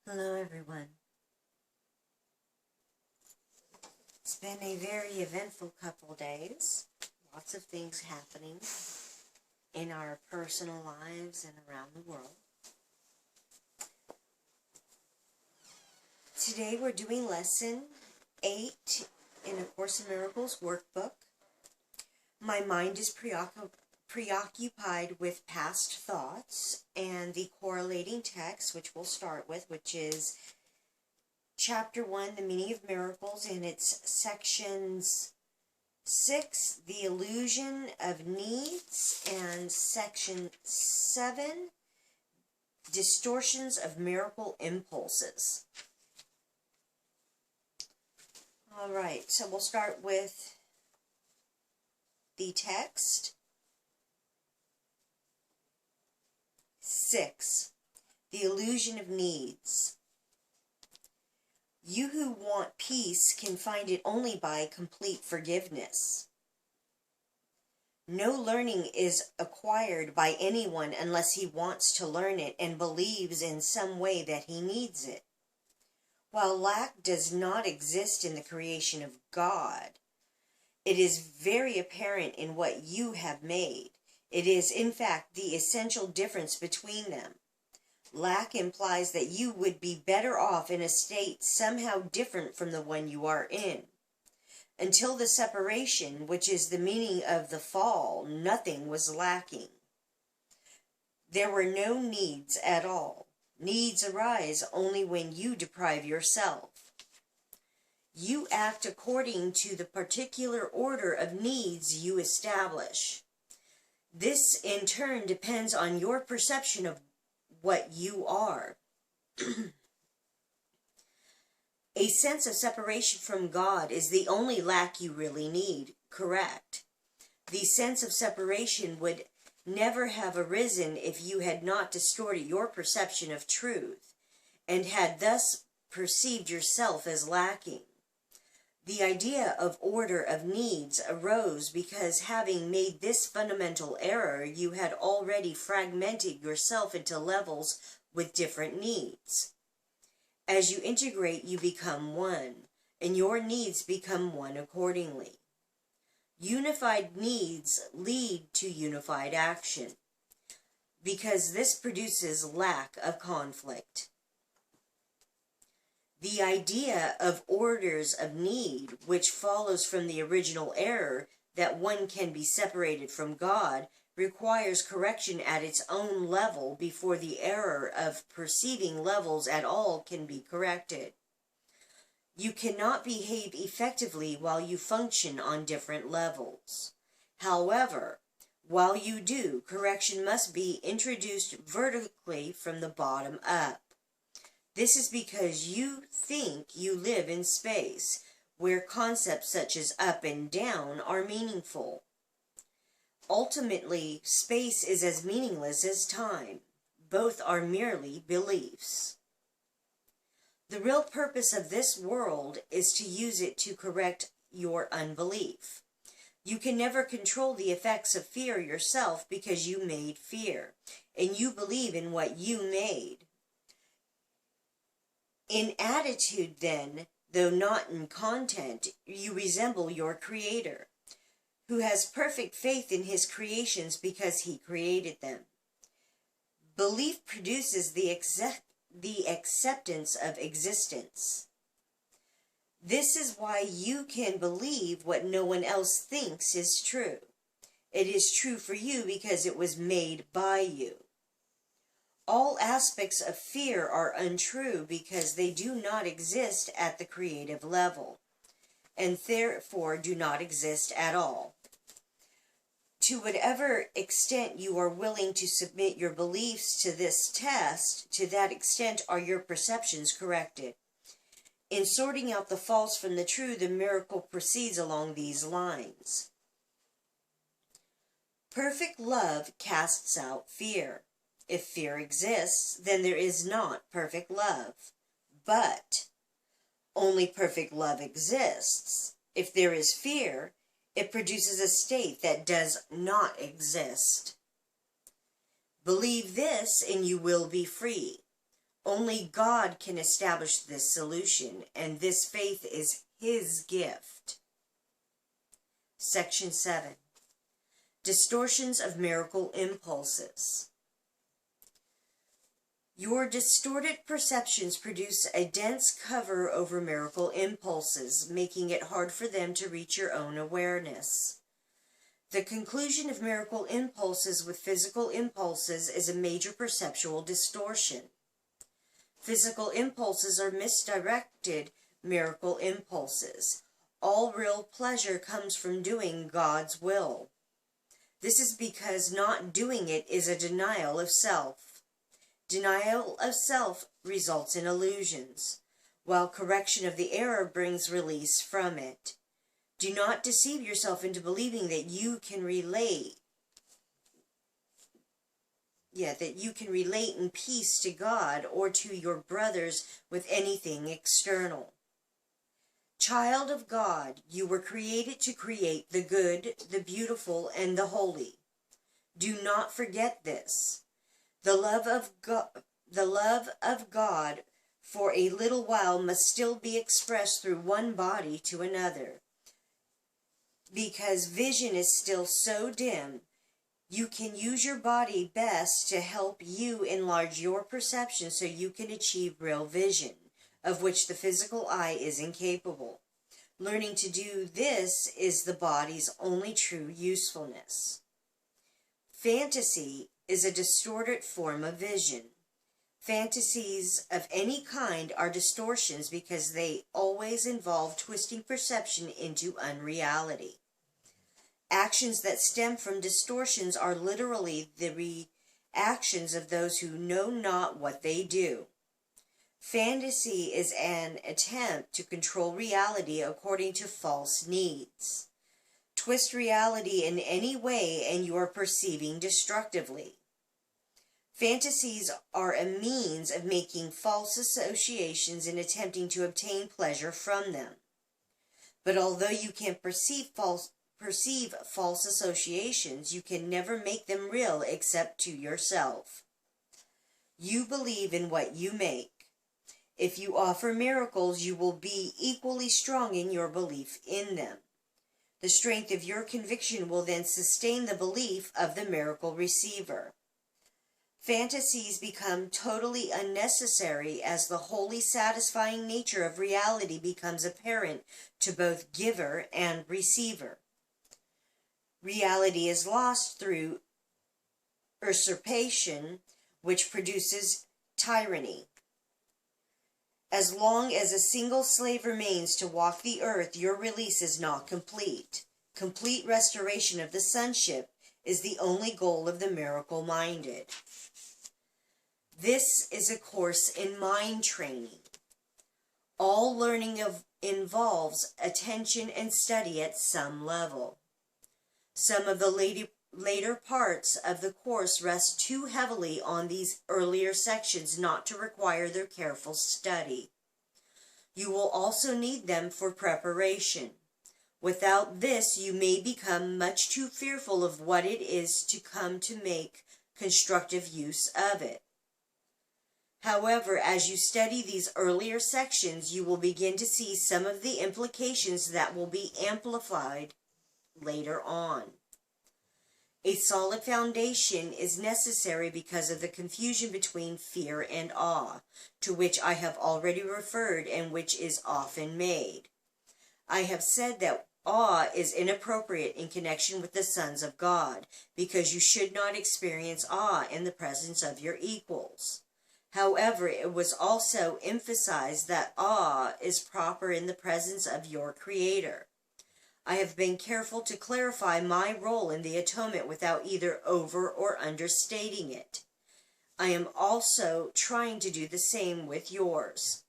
Hello everyone. It's been a very eventful couple days. Lots of things happening in our personal lives and around the world. Today we're doing lesson 8 in A Course in Miracles workbook. My mind is preoccupied with past thoughts, and the correlating text, which we'll start with, which is Chapter 1, The Meaning of Miracles, and it's sections 6, The Illusion of Needs, and section 7, Distortions of Miracle Impulses. Alright, so we'll start with the text. 6. The Illusion of Needs. You who want peace can find it only by complete forgiveness. No learning is acquired by anyone unless he wants to learn it and believes in some way that he needs it. While lack does not exist in the creation of God, it is very apparent in what you have made. It is, in fact, the essential difference between them. Lack implies that you would be better off in a state somehow different from the one you are in. Until the separation, which is the meaning of the fall, nothing was lacking. There were no needs at all. Needs arise only when you deprive yourself. You act according to the particular order of needs you establish. This, in turn, depends on your perception of what you are. A sense of separation from God is the only lack you really need, correct? The sense of separation would never have arisen if you had not distorted your perception of truth and had thus perceived yourself as lacking. The idea of order of needs arose because, having made this fundamental error, you had already fragmented yourself into levels with different needs. As you integrate, you become one, and your needs become one accordingly. Unified needs lead to unified action, because this produces lack of conflict. The idea of orders of need, which follows from the original error that one can be separated from God, requires correction at its own level before the error of perceiving levels at all can be corrected. You cannot behave effectively while you function on different levels. However, while you do, correction must be introduced vertically from the bottom up. This is because you think you live in space, where concepts such as up and down are meaningful. Ultimately, space is as meaningless as time. Both are merely beliefs. The real purpose of this world is to use it to correct your unbelief. You can never control the effects of fear yourself because you made fear, and you believe in what you made. In attitude, then, though not in content, you resemble your Creator, who has perfect faith in his creations because he created them. Belief produces the acceptance of existence. This is why you can believe what no one else thinks is true. It is true for you because it was made by you. All aspects of fear are untrue because they do not exist at the creative level, and therefore do not exist at all. To whatever extent you are willing to submit your beliefs to this test, to that extent are your perceptions corrected. In sorting out the false from the true, the miracle proceeds along these lines. Perfect love casts out fear. If fear exists, then there is not perfect love. But only perfect love exists. If there is fear, it produces a state that does not exist. Believe this and you will be free. Only God can establish this solution, and this faith is His gift. Section 7. Distortions of miracle impulses. Your distorted perceptions produce a dense cover over miracle impulses, making it hard for them to reach your own awareness. The conclusion of miracle impulses with physical impulses is a major perceptual distortion. Physical impulses are misdirected miracle impulses. All real pleasure comes from doing God's will. This is because not doing it is a denial of self. Denial of self results in illusions, while correction of the error brings release from it. Do not deceive yourself into believing that you can relate in peace to God or to your brothers with anything external. Child of God, you were created to create the good, the beautiful, and the holy. Do not forget this. The love of God for a little while must still be expressed through one body to another. Because vision is still so dim, you can use your body best to help you enlarge your perception so you can achieve real vision, of which the physical eye is incapable. Learning to do this is the body's only true usefulness. Fantasy is a distorted form of vision. Fantasies of any kind are distortions because they always involve twisting perception into unreality. Actions that stem from distortions are literally the reactions of those who know not what they do. Fantasy is an attempt to control reality according to false needs. Twist reality in any way and you are perceiving destructively. Fantasies are a means of making false associations and attempting to obtain pleasure from them. But although you can perceive false associations, you can never make them real except to yourself. You believe in what you make. If you offer miracles, you will be equally strong in your belief in them. The strength of your conviction will then sustain the belief of the miracle receiver. Fantasies become totally unnecessary as the wholly satisfying nature of reality becomes apparent to both giver and receiver. Reality is lost through usurpation, which produces tyranny. As long as a single slave remains to walk the earth, your release is not complete. Complete restoration of the sonship is the only goal of the miracle-minded. This is a course in mind training. All learning involves attention and study at some level. Some of the later parts of the course rest too heavily on these earlier sections not to require their careful study. You will also need them for preparation. Without this, you may become much too fearful of what it is to come to make constructive use of it. However, as you study these earlier sections, you will begin to see some of the implications that will be amplified later on. A solid foundation is necessary because of the confusion between fear and awe, to which I have already referred and which is often made. I have said that awe is inappropriate in connection with the sons of God, because you should not experience awe in the presence of your equals. However, it was also emphasized that awe is proper in the presence of your Creator. I have been careful to clarify my role in the atonement without either over or understating it. I am also trying to do the same with yours.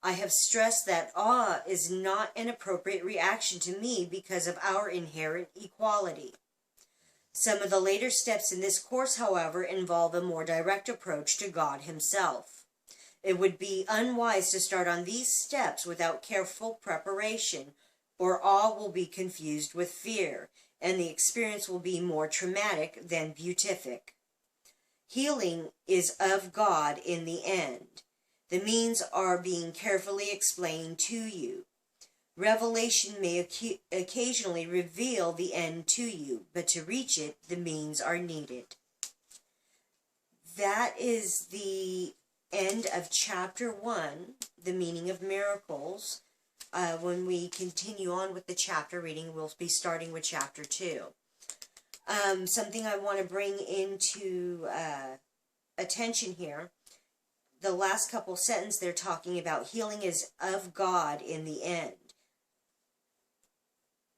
I have stressed that awe is not an appropriate reaction to me because of our inherent equality. Some of the later steps in this course, however, involve a more direct approach to God Himself. It would be unwise to start on these steps without careful preparation, or awe will be confused with fear, and the experience will be more traumatic than beatific. Healing is of God in the end. The means are being carefully explained to you. Revelation may occasionally reveal the end to you, but to reach it, the means are needed. That is the end of chapter 1, the meaning of miracles. When we continue on with the chapter reading, we'll be starting with chapter 2. Something I want to bring into attention here. The last couple sentences, they're talking about healing is of God in the end.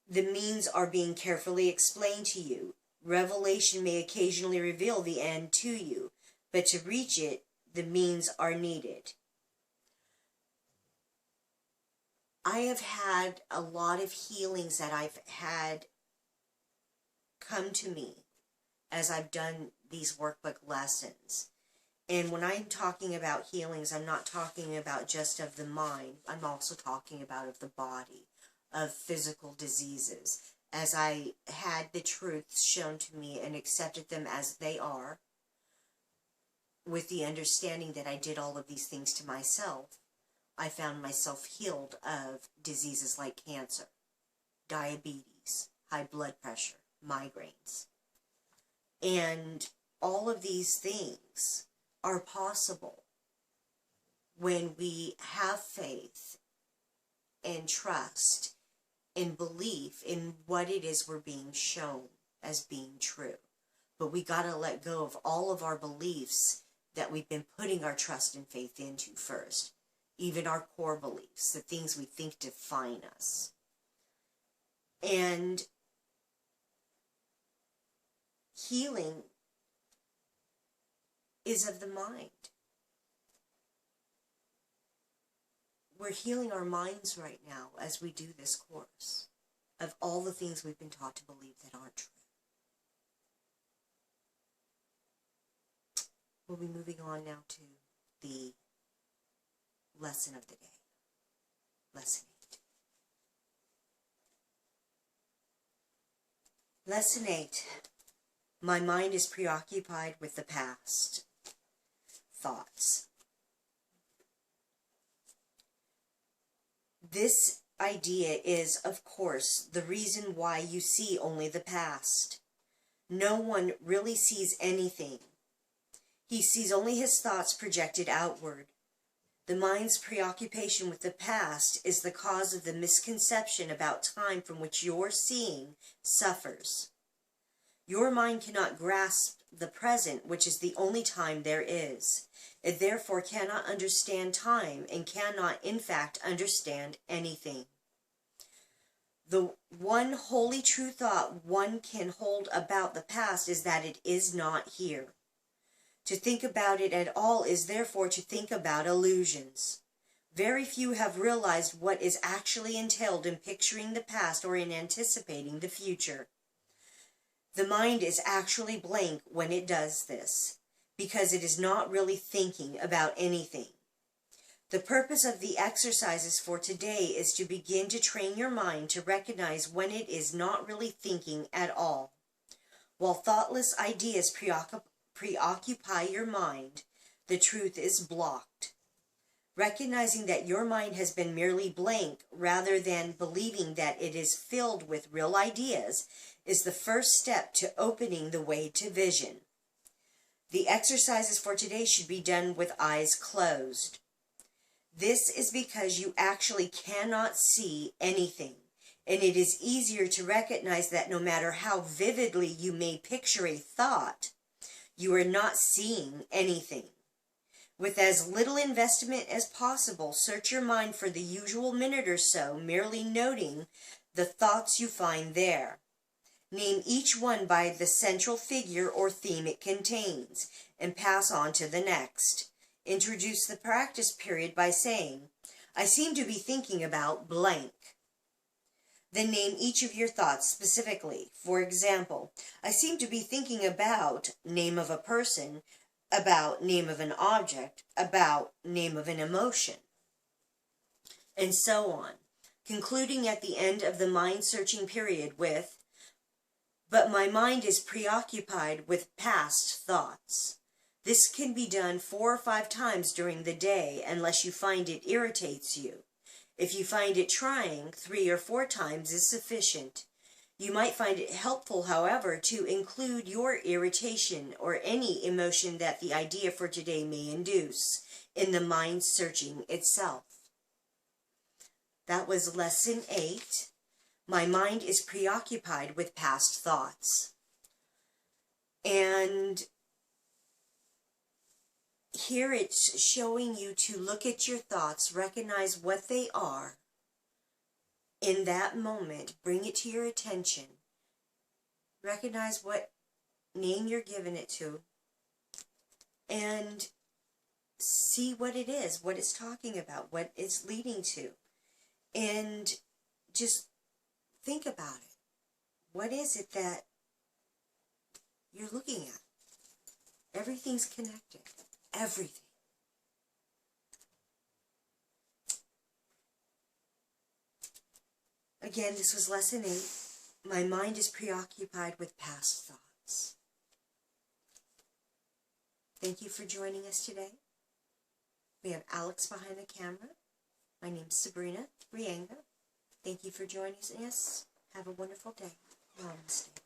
The means are being carefully explained to you. Revelation may occasionally reveal the end to you, but to reach it, the means are needed. I have had a lot of healings that I've had come to me as I've done these workbook lessons. And when I'm talking about healings, I'm not talking about just of the mind. I'm also talking about of the body, of physical diseases. As I had the truths shown to me and accepted them as they are, with the understanding that I did all of these things to myself, I found myself healed of diseases like cancer, diabetes, high blood pressure, migraines. And all of these things are possible when we have faith and trust and belief in what it is we're being shown as being true. But we got to let go of all of our beliefs that we've been putting our trust and faith into first. Even our core beliefs, the things we think define us. And healing is of the mind. We're healing our minds right now as we do this course of all the things we've been taught to believe that aren't true. We'll be moving on now to the lesson of the day. Lesson 8. Lesson 8. My mind is preoccupied with the past. Thoughts. This idea is, of course, the reason why you see only the past. No one really sees anything. He sees only his thoughts projected outward. The mind's preoccupation with the past is the cause of the misconception about time from which your seeing suffers. Your mind cannot grasp the present, which is the only time there is. It therefore cannot understand time and cannot, in fact, understand anything. The one wholly true thought one can hold about the past is that it is not here. To think about it at all is therefore to think about illusions. Very few have realized what is actually entailed in picturing the past or in anticipating the future. The mind is actually blank when it does this, because it is not really thinking about anything. The purpose of the exercises for today is to begin to train your mind to recognize when it is not really thinking at all. While thoughtless ideas preoccupy your mind, the truth is blocked. Recognizing that your mind has been merely blank rather than believing that it is filled with real ideas is the first step to opening the way to vision. The exercises for today should be done with eyes closed. This is because you actually cannot see anything, and it is easier to recognize that no matter how vividly you may picture a thought, you are not seeing anything. With as little investment as possible, search your mind for the usual minute or so, merely noting the thoughts you find there. Name each one by the central figure or theme it contains, and pass on to the next. Introduce the practice period by saying, I seem to be thinking about blank. Then name each of your thoughts specifically. For example, I seem to be thinking about name of a person, about name of an object, about name of an emotion, and so on, concluding at the end of the mind-searching period with, but my mind is preoccupied with past thoughts. This can be done 4 or 5 times during the day unless you find it irritates you. If you find it trying, 3 or 4 times is sufficient. You might find it helpful, however, to include your irritation or any emotion that the idea for today may induce in the mind searching itself. That was Lesson 8. My mind is preoccupied with past thoughts. And here it's showing you to look at your thoughts, recognize what they are in that moment, bring it to your attention, recognize what name you're giving it to, and see what it is, what it's talking about, what it's leading to, and just think about it. What is it that you're looking at? Everything's connected. Everything. Again, this was Lesson 8. My mind is preoccupied with past thoughts. Thank you for joining us today. We have Alex behind the camera. My name's Sabrina Reyenga. Thank you for joining us. Have a wonderful day. Namaste.